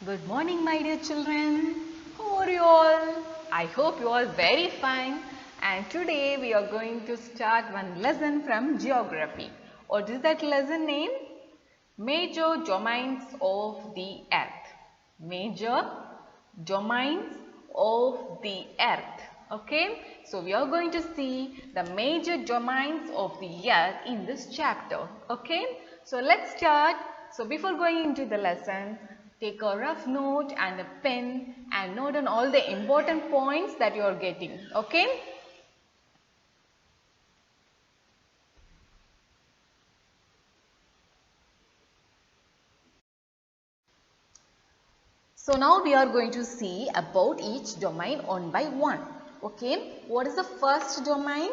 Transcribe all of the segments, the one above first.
Good morning, my dear children. How are you all? I hope you are very fine. And today we are going to start one lesson from geography. What is that lesson name? Major domains of the earth. Major domains of the earth. Okay, so we are going to see the major domains of the earth in this chapter. Okay, so let's start. So before going into the lesson, take a rough note and a pen and note down all the important points that you are getting. Okay. So now we are going to see about each domain one by one. Okay. What is the first domain?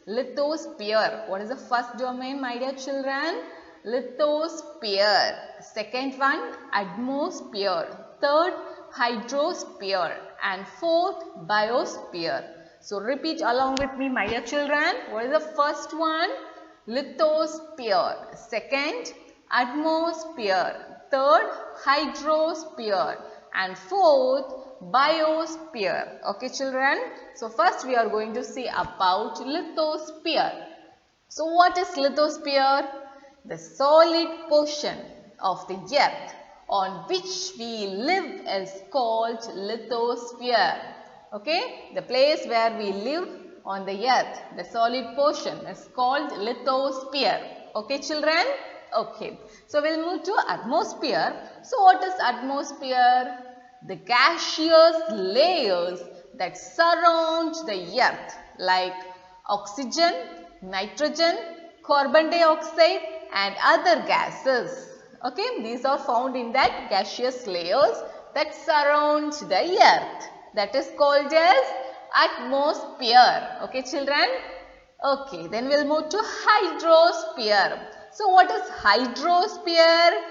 Lithosphere. What is the first domain, my dear children? Lithosphere. Second one, atmosphere. Third, hydrosphere. And fourth, biosphere. So repeat along with me, my dear children. What is the first one? Lithosphere. Second, atmosphere. Third, hydrosphere. And fourth, biosphere. Okay, children. So first we are going to see about lithosphere. So what is lithosphere? The solid portion of the earth on which we live is called lithosphere. Okay, the place where we live on the earth, the solid portion is called lithosphere. Okay, children? Okay, so we'll move to atmosphere. So what is atmosphere? The gaseous layers that surround the earth like oxygen, nitrogen, carbon dioxide and other gases. Okay, these are found in that gaseous layers that surround the earth. That is called as atmosphere. Okay, children? Okay, then we'll move to hydrosphere. So what is hydrosphere?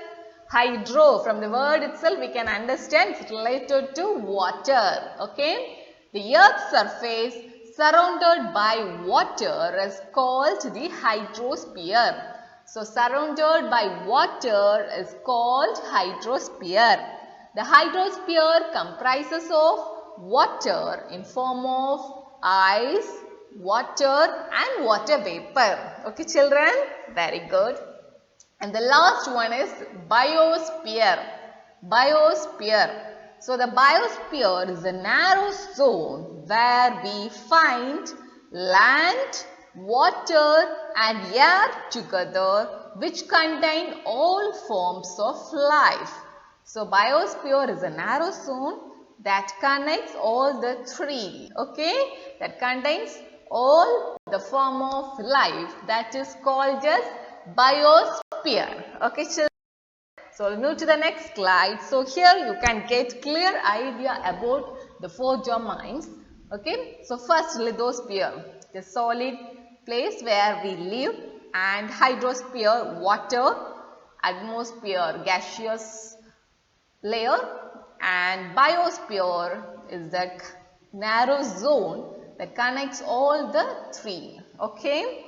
Hydro, from the word itself we can understand it's related to water. Okay, the earth's surface surrounded by water is called the hydrosphere. So surrounded by water is called hydrosphere. The hydrosphere comprises of water in form of ice, water and water vapor. Okay, children? Very good. And the last one is biosphere. Biosphere. So the biosphere is a narrow zone where we find land, water and air together which contain all forms of life. So biosphere is a narrow zone that connects all the three. Okay, that contains all the form of life, that is called as biosphere. Okay, children. So we'll move to the next slide. So here you can get clear idea about the four domains. Okay, so first lithosphere, the solid place where we live, and hydrosphere, water, atmosphere, gaseous layer, and biosphere is the narrow zone that connects all the three. Okay.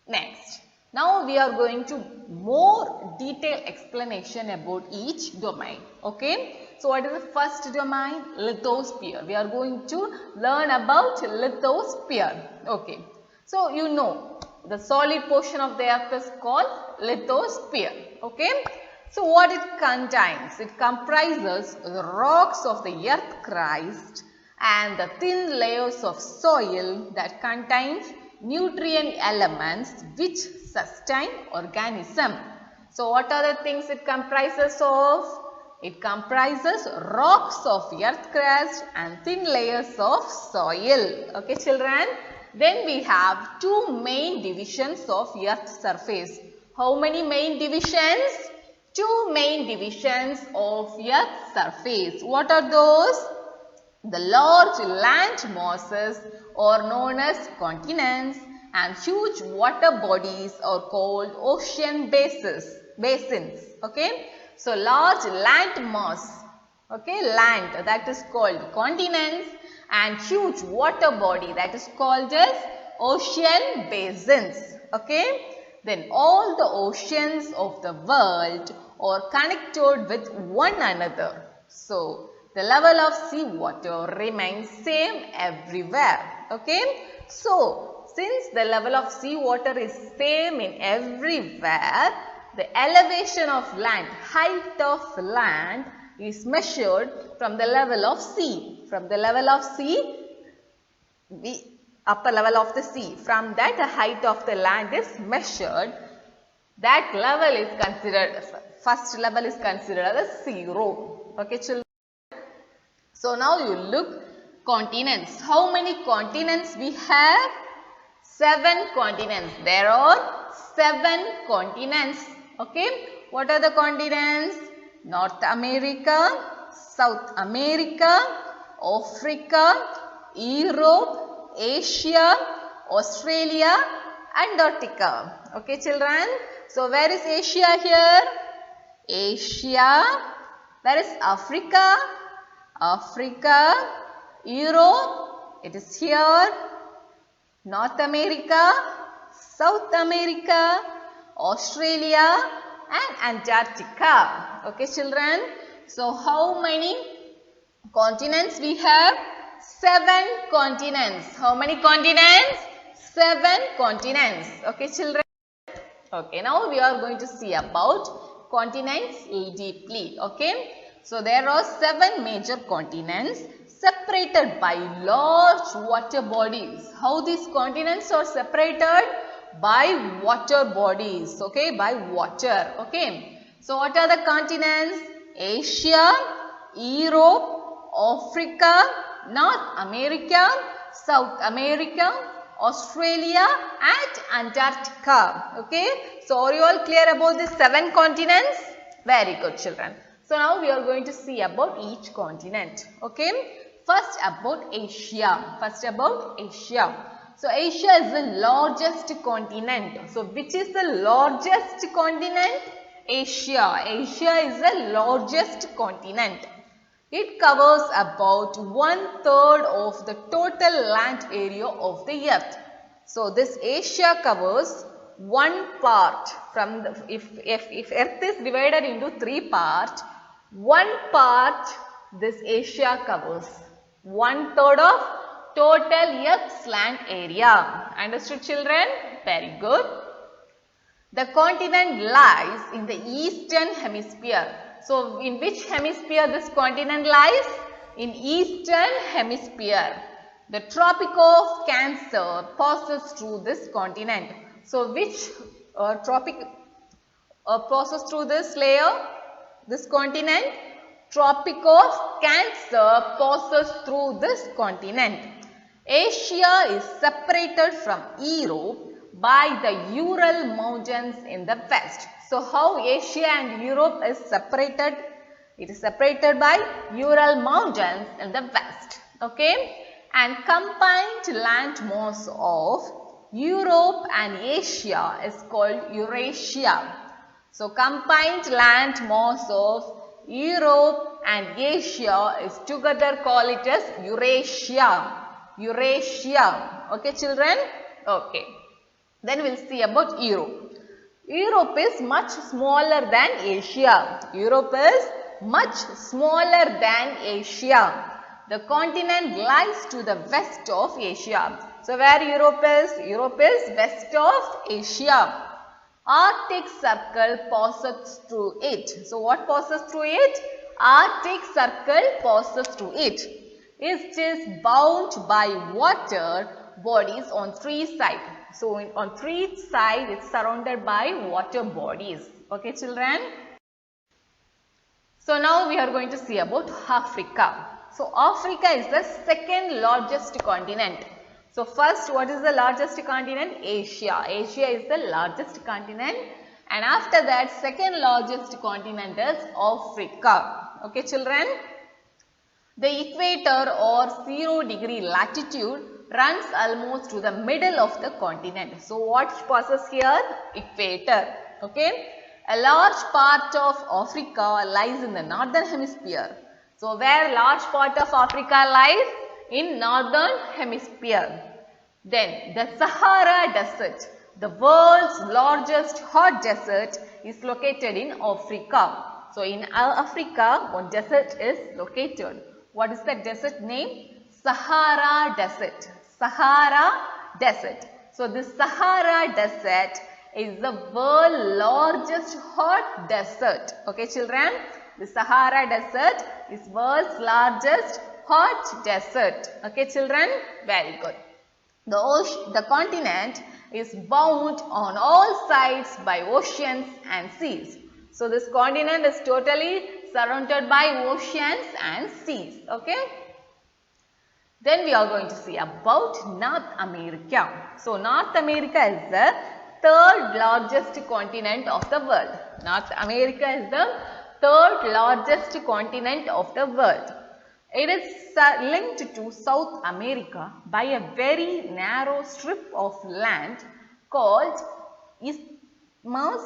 Next, now we are going to more detailed explanation about each domain. Okay. So what is the first domain? Lithosphere. We are going to learn about lithosphere. Okay. So you know the solid portion of the earth is called lithosphere. Okay. So what it contains? It comprises the rocks of the earth crust and the thin layers of soil that contains nutrient elements which sustain organism. So what are the things it comprises of? It comprises rocks of earth crust and thin layers of soil. Okay, children? Then we have two main divisions of earth's surface. How many main divisions? Two main divisions of earth's surface. What are those? The large land masses are known as continents and huge water bodies are called ocean basins. Okay. So large land mass, okay, land, that is called continents, and huge water body, that is called as ocean basins. Okay. Then all the oceans of the world or connected with one another. So, the level of sea water remains same everywhere. Okay. So, since the level of sea water is same in everywhere, the elevation of land, height of land is measured from the level of sea. From the level of sea, upper level of the sea. From that, the height of the land is measured. That level is considered, first level is considered as 0. Okay, children. So now you look continents. How many continents we have? 7 continents. There are 7 continents. Okay. What are the continents? North America, South America, Africa, Europe, Asia, Australia, Antarctica. Okay, children. So where is Asia here? Asia. Where is Africa? Africa. Europe, it is here. North America, South America, Australia and Antarctica. Okay, children. So how many continents we have? 7 continents. How many continents? 7 continents. Okay, children. Okay, now we are going to see about continents deeply. Okay. So there are 7 major continents separated by large water bodies. How these continents are separated? By water bodies. Okay, by water. Okay. So what are the continents? Asia, Europe, Africa, North America, South America, Australia and Antarctica. Okay. So are you all clear about these 7 continents? Very good, children. So now we are going to see about each continent. Okay. First about Asia. First about Asia. So Asia is the largest continent. So which is the largest continent? Asia. Asia is the largest continent. It covers about 1/3 of the total land area of the earth. So this Asia covers one part from the, if earth is divided into 3 parts, one part this Asia covers. 1/3 of total earth's land area. Understood, children? Very good. The continent lies in the eastern hemisphere. So in which hemisphere this continent lies? In eastern hemisphere. The Tropic of Cancer passes through this continent. So which tropic passes through this layer? This continent? Tropic of Cancer passes through this continent. Asia is separated from Europe by the Ural Mountains in the west. So how Asia and Europe is separated? It is separated by Ural Mountains in the west. Okay. And combined land mass of Europe and Asia is called Eurasia. So combined land mass of Europe and Asia is together call it as Eurasia. Eurasia. Okay, children? Okay. Then we'll see about Europe. Europe is much smaller than Asia. Europe is much smaller than Asia. The continent lies to the west of Asia. So where Europe is? Europe is west of Asia. Arctic Circle passes through it. So what passes through it? Arctic Circle passes through it. It is bound by water bodies on 3 sides. So on 3 sides it is surrounded by water bodies. Okay, children? So now we are going to see about Africa. So Africa is the second largest continent. So first, what is the largest continent? Asia. Asia is the largest continent. And after that, second largest continent is Africa. Okay, children? The equator or 0° latitude runs almost to the middle of the continent. So what passes here? Equator. Okay. A large part of Africa lies in the northern hemisphere. So where large part of Africa lies? In northern hemisphere. Then the Sahara Desert, the world's largest hot desert, is located in Africa. So in Africa, what desert is located? What is the desert name? Sahara Desert. Sahara Desert. So this Sahara Desert is the world's largest hot desert. Okay children, the Sahara Desert is world's largest hot desert. Okay children, very good. The continent is bound on all sides by oceans and seas. So this continent is totally surrounded by oceans and seas. Okay. Then we are going to see about North America. So North America is the third largest continent of the world. North America is the third largest continent of the world. It is linked to South America by a very narrow strip of land called Isthmus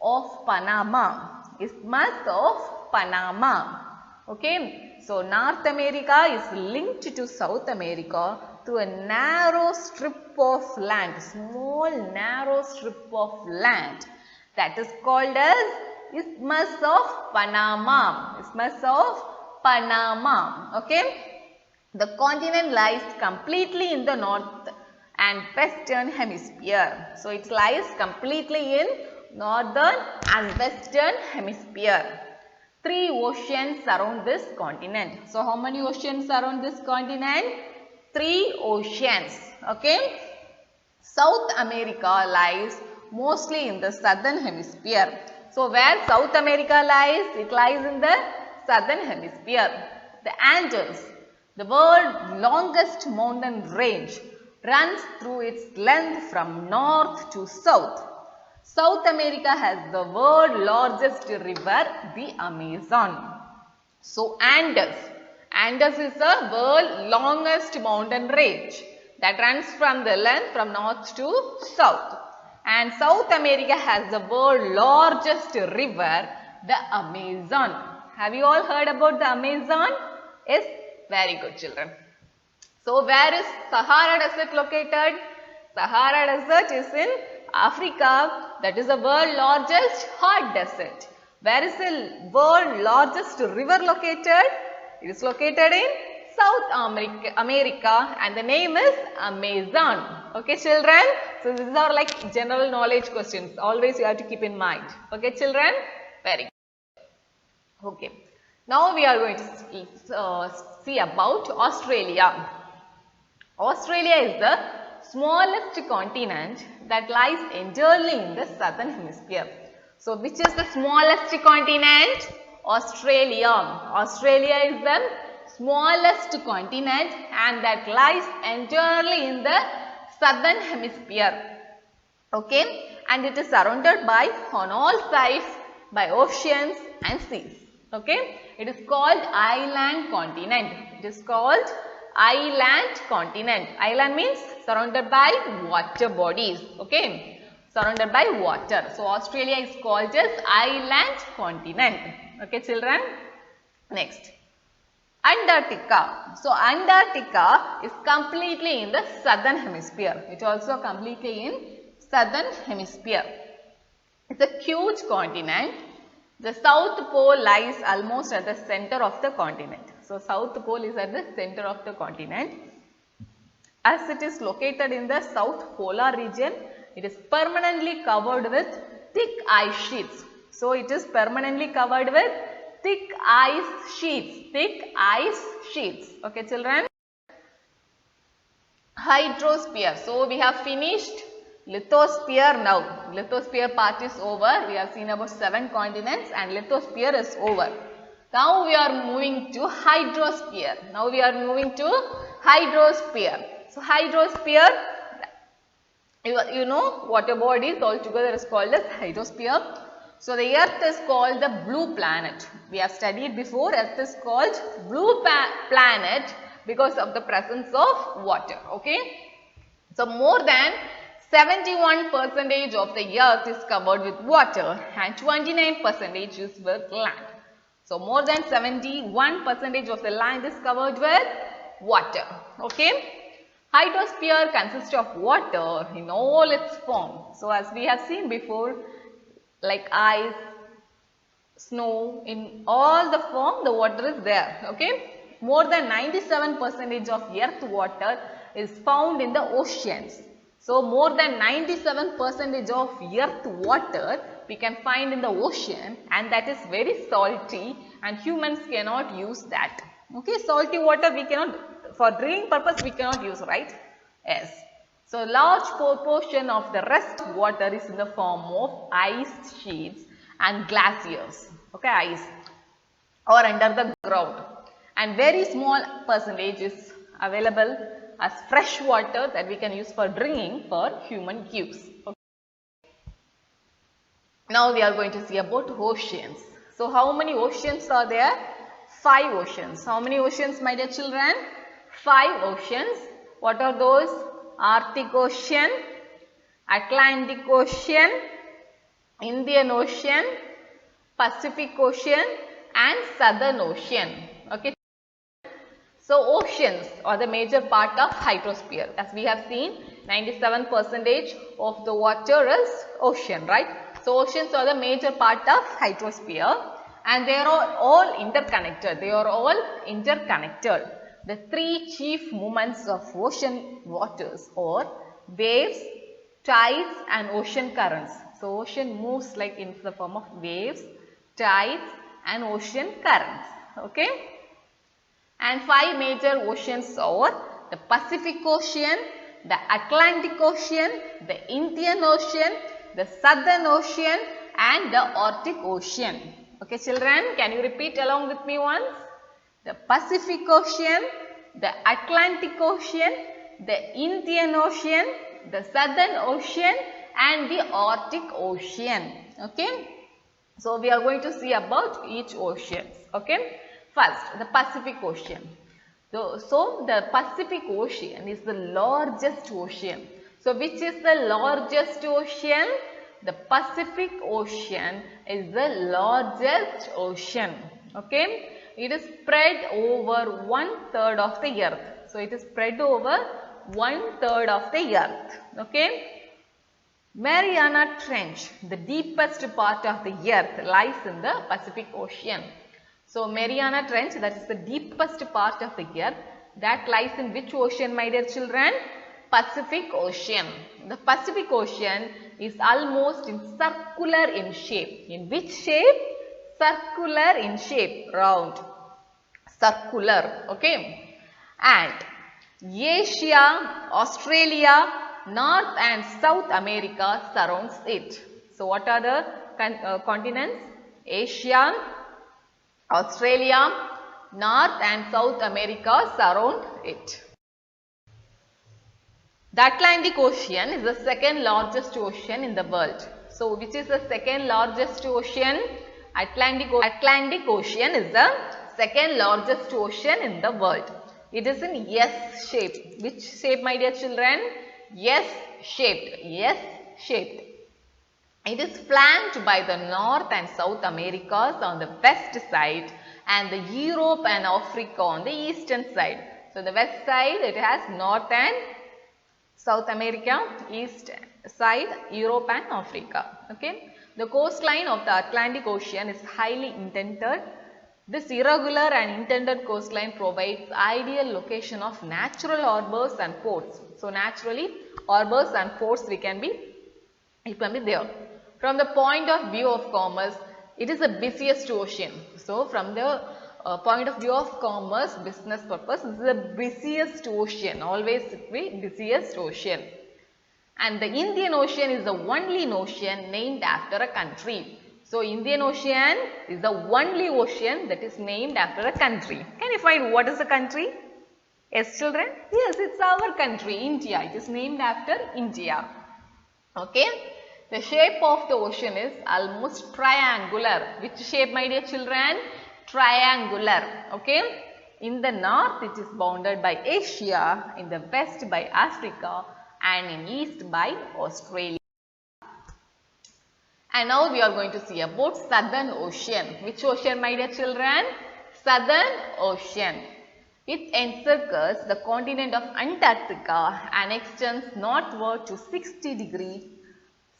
of Panama. Isthmus of Panama. Okay, so North America is linked to South America through a narrow strip of land, small narrow strip of land that is called as Isthmus of Panama. Isthmus of Panama. Okay, the continent lies completely in the north and western hemisphere. So it lies completely in northern and western hemisphere. 3 oceans surround this continent. So how many oceans surround this continent? 3 oceans. Okay. South America lies mostly in the southern hemisphere. So where South America lies? It lies in the southern hemisphere. The Andes, the world's longest mountain range, runs through its length from north to south. South America has the world's largest river, the Amazon. So Andes is the world's longest mountain range that runs from the length from north to south. And South America has the world's largest river, the Amazon. Have you all heard about the Amazon? Yes, very good children. So where is Sahara Desert located? Sahara Desert is in Africa, that is the world's largest hot desert. Where is the world's largest river located? It is located in South America and the name is Amazon. Okay children, so these are like general knowledge questions. Always you have to keep in mind. Okay children, very good. Okay, now we are going to see about Australia. Australia is the smallest continent that lies entirely in the southern hemisphere. So which is the smallest continent? Australia. Australia is the smallest continent and that lies entirely in the southern hemisphere. Okay, and it is surrounded by on all sides by oceans and seas. Okay, it is called island continent. It is called island continent. Island means surrounded by water bodies. Okay, surrounded by water. So Australia is called as island continent. Okay children. Next, Antarctica. So Antarctica is completely in the southern hemisphere. It also completely in southern hemisphere. It's a huge continent. The South Pole lies almost at the center of the continent. So South Pole is at the center of the continent. As it is located in the South Polar region, it is permanently covered with thick ice sheets. So it is permanently covered with thick ice sheets. Thick ice sheets. Okay children. Hydrosphere. So we have finished lithosphere now. Lithosphere part is over. We have seen about 7 continents and lithosphere is over. Now we are moving to hydrosphere. So hydrosphere, you know, water bodies altogether is called as hydrosphere. So the earth is called the blue planet. We have studied before, earth is called blue planet because of the presence of water. Okay. So more than 71% of the earth is covered with water and 29% is with land. So more than 71% of the land is covered with water. Okay. Hydrosphere consists of water in all its forms. So as we have seen before, like ice, snow, in all the form the water is there. Okay. More than 97% of earth water is found in the oceans. So more than 97% of earth water we can find in the ocean, and that is very salty and humans cannot use that. Okay, salty water we cannot, for drinking purpose we cannot use, right? Yes. So large proportion of the rest of water is in the form of ice sheets and glaciers. Okay, ice or under the ground, and very small percentage is available as fresh water that we can use for drinking for human use. Okay. Now we are going to see about oceans. So how many oceans are there? 5 oceans. How many oceans, my dear children? 5 oceans. What are those? Arctic Ocean, Atlantic Ocean, Indian Ocean, Pacific Ocean and Southern Ocean. Okay. So oceans are the major part of hydrosphere. As we have seen, 97% of the water is ocean, right? So oceans are the major part of hydrosphere, and they are all interconnected. They are all interconnected. The 3 chief movements of ocean waters are waves, tides and ocean currents. So ocean moves like in the form of waves, tides and ocean currents. Okay. And 5 major oceans are the Pacific Ocean, the Atlantic Ocean, the Indian Ocean, the Southern Ocean and the Arctic Ocean. Okay children, can you repeat along with me once? The Pacific Ocean, the Atlantic Ocean, the Indian Ocean, the Southern Ocean and the Arctic Ocean. Okay. So we are going to see about each ocean. Okay. First, the Pacific Ocean. So the Pacific Ocean is the largest ocean. So which is the largest ocean? The Pacific Ocean is the largest ocean. Okay. It is spread over 1/3 of the earth. So it is spread over 1/3 of the earth. Okay. Mariana Trench, the deepest part of the earth, lies in the Pacific Ocean. So Mariana Trench, that is the deepest part of the earth, that lies in which ocean, my dear children? Pacific Ocean. The Pacific Ocean is almost in circular in shape. In which shape? Circular in shape, round, circular. Okay. And Asia, Australia, North and South America surrounds it. So what are the continents? Asia, Australia, North and South America surround it. The Atlantic Ocean is the second largest ocean in the world. So which is the second largest ocean? Atlantic Ocean is the second largest ocean in the world. It is in S shape. Which shape, my dear children? S shaped. S shaped. It is flanked by the North and South Americas on the west side and the Europe and Africa on the eastern side. So the west side it has North and South America, east side Europe and Africa. Okay. The coastline of the Atlantic Ocean is highly indented. This irregular and indented coastline provides ideal location of natural harbors and ports. So naturally harbors and ports it can be there. From the point of view of commerce, it is the busiest ocean. So from the point of view of commerce, business purpose, this is the busiest ocean, always be busiest ocean. And the Indian Ocean is the only ocean named after a country. So Indian Ocean is the only ocean that is named after a country. Can you find what is the country? Yes children? Yes, it's our country, India. It is named after India. Okay. The shape of the ocean is almost triangular. Which shape, my dear children? Triangular. Okay. In the north it is bounded by Asia, in the west by Africa and in east by Australia. And now we are going to see about Southern Ocean. Which ocean, my dear children? Southern Ocean. It encircles the continent of Antarctica and extends northward to 60 degrees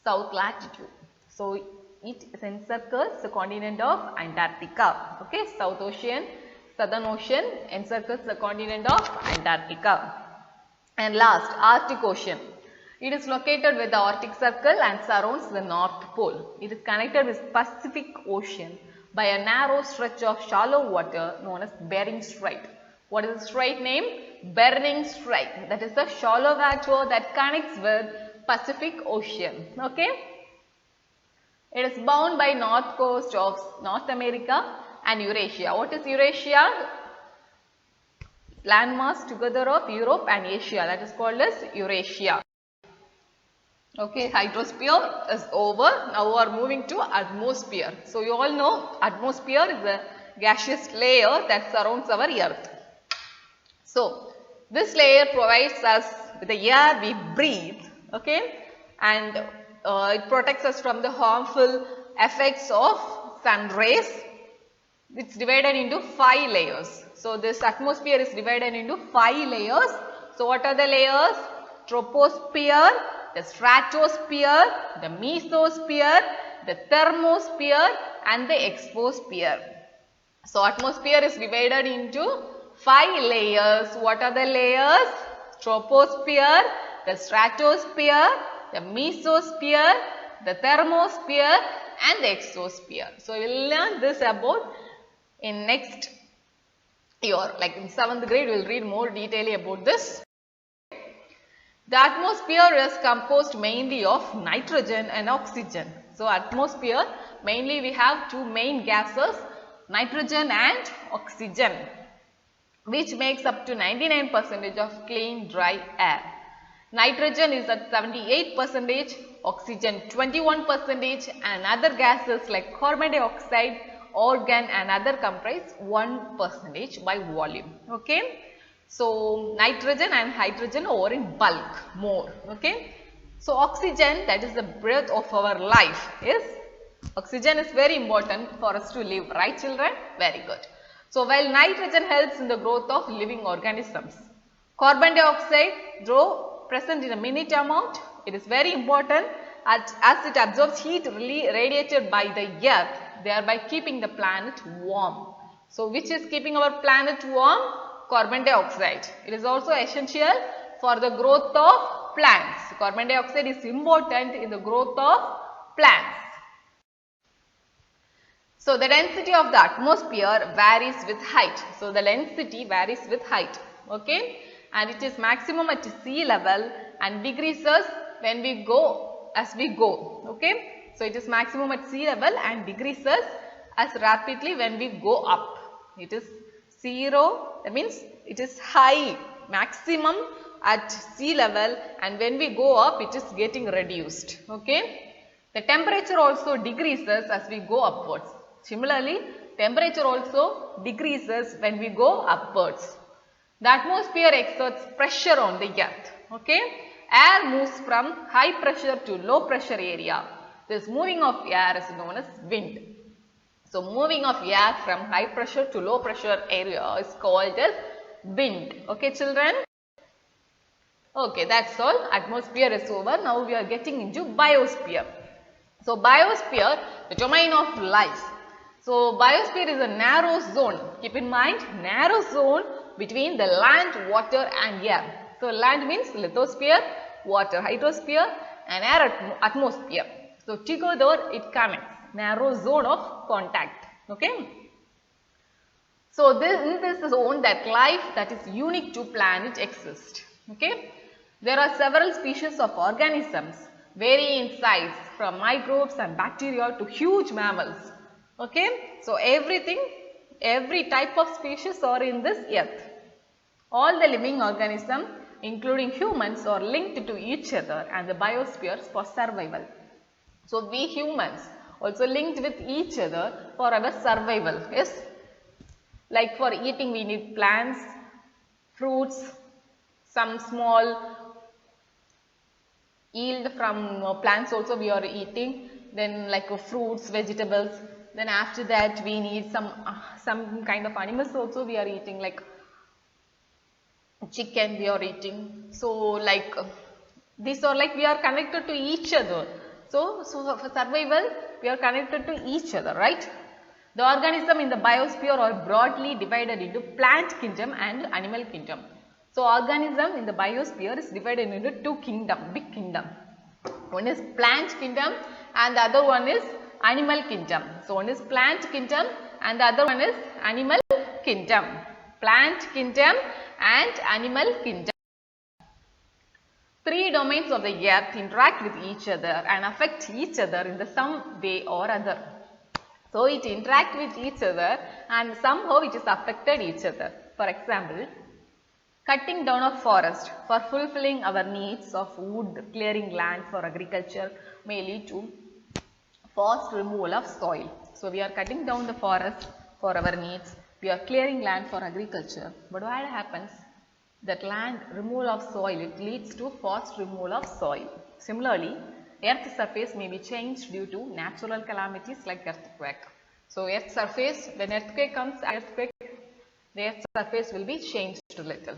south latitude. So It encircles the continent of Antarctica. Okay, South Ocean, Southern Ocean encircles the continent of Antarctica. And last, Arctic Ocean. It is located with the Arctic Circle and surrounds the North Pole. It is connected with Pacific Ocean by a narrow stretch of shallow water known as Bering Strait. What is the strait name? Bering Strait. That is the shallow water that connects with Pacific Ocean. Okay. It is bound by north coast of North America and Eurasia. What is Eurasia? Landmass together of Europe and Asia. That is called as Eurasia. Okay, hydrosphere is over. Now we are moving to atmosphere. So you all know atmosphere is a gaseous layer that surrounds our earth. So this layer provides us with the air we breathe. Okay, and it protects us from the harmful effects of sun rays. It's divided into 5 layers. So this atmosphere is divided into 5 layers. So what are the layers? Troposphere, the stratosphere, the mesosphere, the thermosphere and the exosphere. So atmosphere is divided into 5 layers. What are the layers? Troposphere, the stratosphere, the mesosphere, the thermosphere and the exosphere. So we will learn this about in next year, like in 7th grade we will read more detail about this. The atmosphere is composed mainly of nitrogen and oxygen. So atmosphere mainly we have 2 main gases, nitrogen and oxygen, which makes up to 99% of clean dry air. Nitrogen is at 78%, oxygen 21% and other gases like carbon dioxide, argon and other comprise 1% by volume. Okay. So nitrogen and hydrogen are in bulk more. Okay. So oxygen, that is the breath of our life. Yes. Oxygen is very important for us to live, right children? Very good. So while nitrogen helps in the growth of living organisms, carbon dioxide, though present in a minute amount, it is very important as it absorbs heat radiated by the earth, thereby keeping the planet warm. So which is keeping our planet warm? Carbon dioxide. It is also essential for the growth of plants. Carbon dioxide is important in the growth of plants. So the density of the atmosphere varies with height. So the density varies with height. Okay. And it is maximum at sea level and decreases when we go as we go. Okay. So it is maximum at sea level and decreases as rapidly when we go up. It is 0, that means it is high, maximum at sea level, and when we go up it is getting reduced. Okay. The temperature also decreases as we go upwards. Similarly, temperature also decreases when we go upwards. The atmosphere exerts pressure on the earth. Okay. Air moves from high pressure to low pressure area. This moving of air is known as wind. So moving of air from high pressure to low pressure area is called as wind. Okay children? Okay, that's all. Atmosphere is over. Now we are getting into biosphere. So biosphere, the domain of life. So biosphere is a narrow zone. Keep in mind, narrow zone between the land, water and air. So land means lithosphere, water hydrosphere and air atmosphere. So together it connects. Narrow zone of contact. Okay. So in this zone that life that is unique to planet exists. Okay. There are several species of organisms vary in size from microbes and bacteria to huge mammals. Okay. So every type of species are in this earth. All the living organisms including humans are linked to each other and the biospheres for survival. So we humans also linked with each other for our survival. Yes, like for eating we need plants, fruits, some small yield from plants also we are eating, then like fruits, vegetables, then after that we need some kind of animals also we are eating, like chicken we are eating. So like these are like we are connected to each other. So for survival we are connected to each other, right? The organism in the biosphere are broadly divided into plant kingdom and animal kingdom. So organism in the biosphere is divided into two kingdom, big kingdom. One is plant kingdom and the other one is animal kingdom. So one is plant kingdom and the other one is animal kingdom. Plant kingdom and animal kingdom. Three domains of the earth interact with each other and affect each other in the some way or other. So it interacts with each other and somehow it is affected each other. For example, cutting down of forest for fulfilling our needs of wood, clearing land for agriculture may lead to forced removal of soil. So we are cutting down the forest for our needs. We are clearing land for agriculture. But what happens? That land removal of soil, it leads to forced removal of soil. Similarly, Earth's surface may be changed due to natural calamities like earthquake. So Earth's surface, when earthquake comes, the Earth's surface will be changed a little.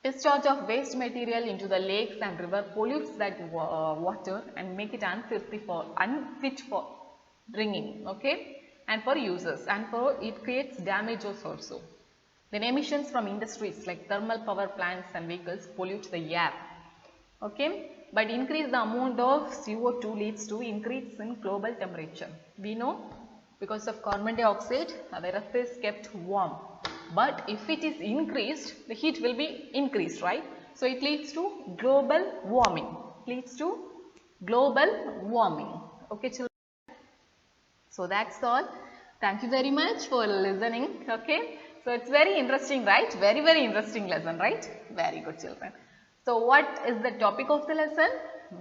Discharge of waste material into the lakes and river pollutes that water and make it unfit for drinking, okay, and for users, and for it creates damages also. Then emissions from industries like thermal power plants and vehicles pollute the air, okay, but increase the amount of CO2 leads to increase in global temperature. We know because of carbon dioxide the earth is kept warm, but if it is increased, the heat will be increased, right? So it leads to global warming, okay children. So that's all. Thank you very much for listening, okay. So it's very interesting, right? Very, very interesting lesson, right? Very good children. So what is the topic of the lesson?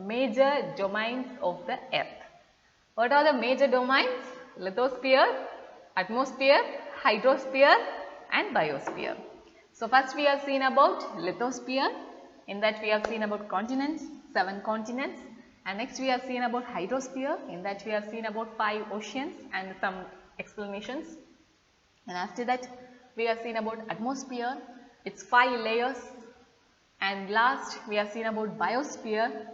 Major domains of the earth. What are the major domains? Lithosphere, atmosphere, hydrosphere and biosphere. So first we have seen about lithosphere. In that we have seen about continents, 7 continents. And next we have seen about hydrosphere. In that we have seen about 5 oceans and some explanations. And after that we have seen about atmosphere, its 5 layers, and last we have seen about biosphere.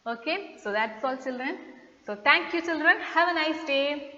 Okay, so that's all children. So thank you children, have a nice day.